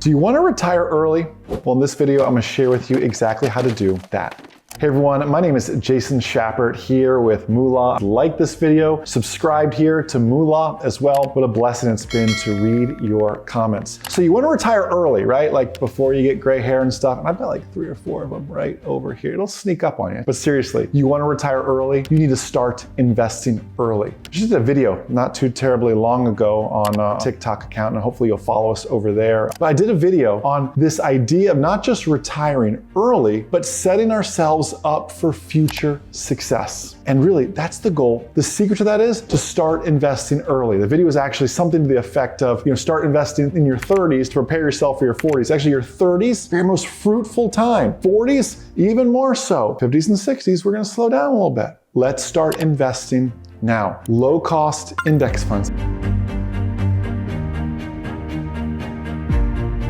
Do you want to retire early? Well, in this video, I'm going to share with you exactly how to do that. Hey everyone, my name is Jason Schappert here with Moolah. Like this video, subscribe here to Moolah as well. What a blessing it's been to read your comments. So you want to retire early, right? Like before you get gray hair and stuff. And I've got like 3 or 4 of them right over here. It'll sneak up on you. But seriously, you want to retire early? You need to start investing early. I just did a video not too terribly long ago on a TikTok account, and hopefully you'll follow us over there. But I did a video on this idea of not just retiring early, but setting ourselves up for future success. And really, that's the goal. The secret to that is to start investing early. The video is actually something to the effect of, start investing in your 30s to prepare yourself for your 40s. Actually, your 30s are your most fruitful time. 40s, even more so. 50s and 60s, we're gonna slow down a little bit. Let's start investing now. Low cost index funds.